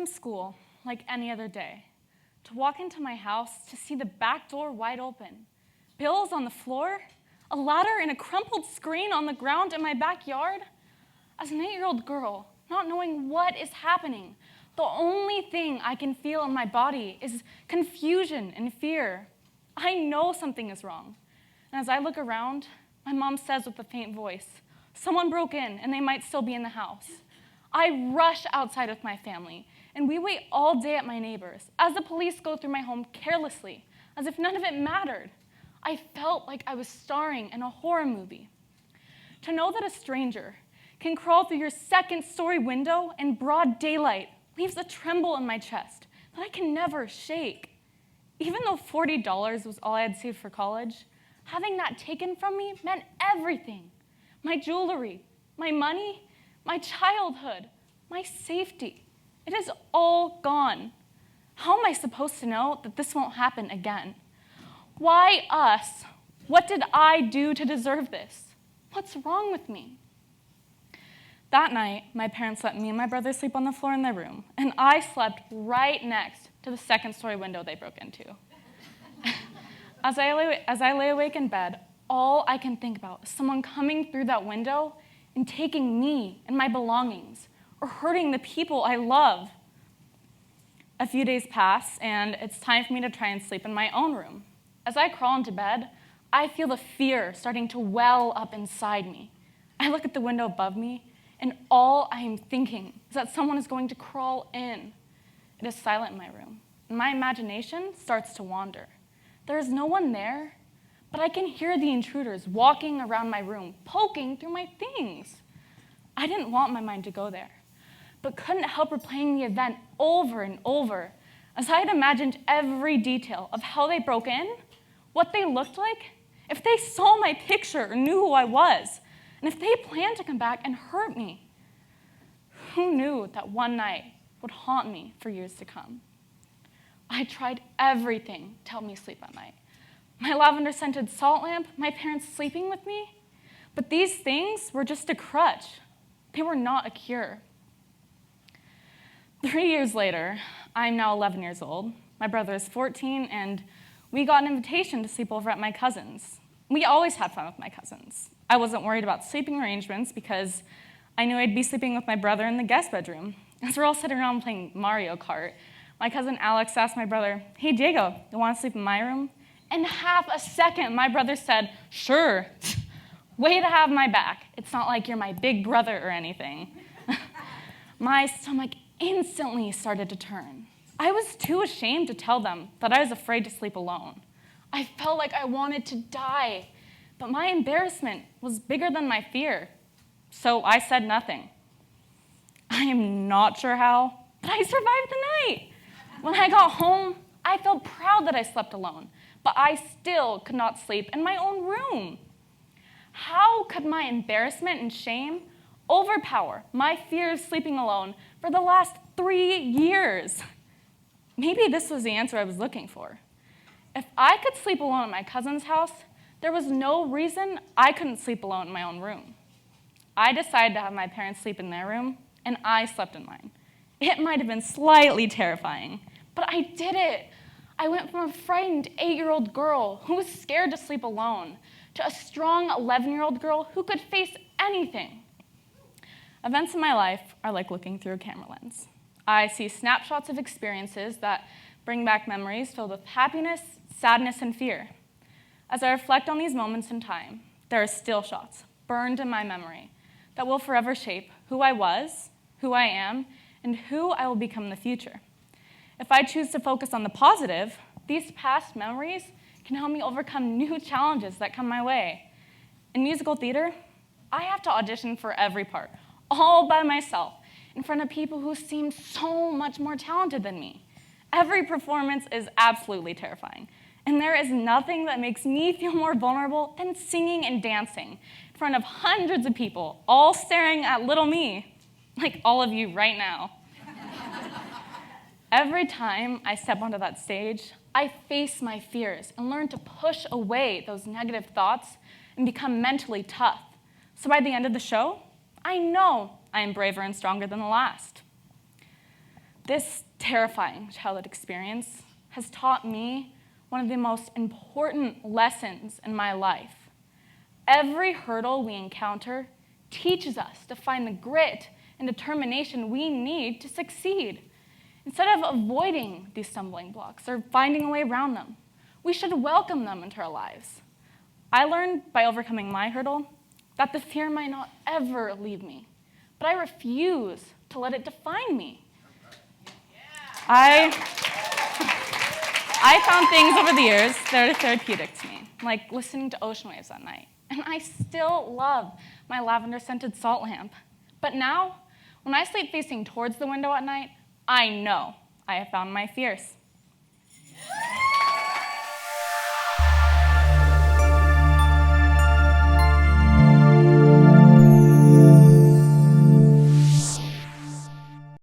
from school like any other day, to walk into my house to see the back door wide open, bills on the floor, a ladder and a crumpled screen on the ground in my backyard. As an 8-year-old girl, not knowing what is happening, the only thing I can feel in my body is confusion and fear. I know something is wrong. And as I look around, my mom says with a faint voice, "Someone broke in and they might still be in the house." I rush outside with my family, and we wait all day at my neighbor's as the police go through my home carelessly, as if none of it mattered. I felt like I was starring in a horror movie. To know that a stranger can crawl through your second-story window in broad daylight leaves a tremble in my chest that I can never shake. Even though $40 was all I had saved for college, having that taken from me meant everything. My jewelry, my money, my childhood, my safety. It is all gone. How am I supposed to know that this won't happen again? Why us? What did I do to deserve this? What's wrong with me? That night, my parents let me and my brother sleep on the floor in their room, and I slept right next to the second-story window they broke into. As I lay awake in bed, all I can think about is someone coming through that window and taking me and my belongings, or hurting the people I love. A few days pass, and it's time for me to try and sleep in my own room. As I crawl into bed, I feel the fear starting to well up inside me. I look at the window above me, and all I am thinking is that someone is going to crawl in. It is silent in my room, and my imagination starts to wander. There is no one there, but I can hear the intruders walking around my room, poking through my things. I didn't want my mind to go there, but couldn't help replaying the event over and over, as I had imagined every detail of how they broke in, what they looked like, if they saw my picture or knew who I was, and if they planned to come back and hurt me. Who knew that one night would haunt me for years to come? I tried everything to help me sleep at night. My lavender-scented salt lamp, my parents sleeping with me. But these things were just a crutch. They were not a cure. 3 years later, I'm now 11 years old. My brother is 14, and we got an invitation to sleep over at my cousin's. We always had fun with my cousins. I wasn't worried about sleeping arrangements because I knew I'd be sleeping with my brother in the guest bedroom. As we're all sitting around playing Mario Kart, my cousin Alex asked my brother, "Hey, Diego, you want to sleep in my room?" In half a second, my brother said, "Sure." Way to have my back. It's not like you're my big brother or anything. My stomach instantly started to turn. I was too ashamed to tell them that I was afraid to sleep alone. I felt like I wanted to die, but my embarrassment was bigger than my fear, so I said nothing. I am not sure how, but I survived the night. When I got home, I felt proud that I slept alone, but I still could not sleep in my own room. How could my embarrassment and shame overpower my fear of sleeping alone for the last 3 years? Maybe this was the answer I was looking for. If I could sleep alone at my cousin's house, there was no reason I couldn't sleep alone in my own room. I decided to have my parents sleep in their room, and I slept in mine. It might have been slightly terrifying, but I did it. I went from a frightened 8-year-old girl who was scared to sleep alone to a strong 11-year-old girl who could face anything. Events in my life are like looking through a camera lens. I see snapshots of experiences that bring back memories filled with happiness, sadness, and fear. As I reflect on these moments in time, there are still shots burned in my memory that will forever shape who I was, who I am, and who I will become in the future. If I choose to focus on the positive, these past memories can help me overcome new challenges that come my way. In musical theater, I have to audition for every part, all by myself, in front of people who seem so much more talented than me. Every performance is absolutely terrifying, and there is nothing that makes me feel more vulnerable than singing and dancing in front of hundreds of people, all staring at little me, like all of you right now. Every time I step onto that stage, I face my fears and learn to push away those negative thoughts and become mentally tough. So by the end of the show, I know I am braver and stronger than the last. This terrifying childhood experience has taught me one of the most important lessons in my life. Every hurdle we encounter teaches us to find the grit and determination we need to succeed. Instead of avoiding these stumbling blocks or finding a way around them, we should welcome them into our lives. I learned by overcoming my hurdle that the fear might not ever leave me, but I refuse to let it define me. I found things over the years that are therapeutic to me, like listening to ocean waves at night. And I still love my lavender-scented salt lamp. But now, when I sleep facing towards the window at night, I know I have found my fears.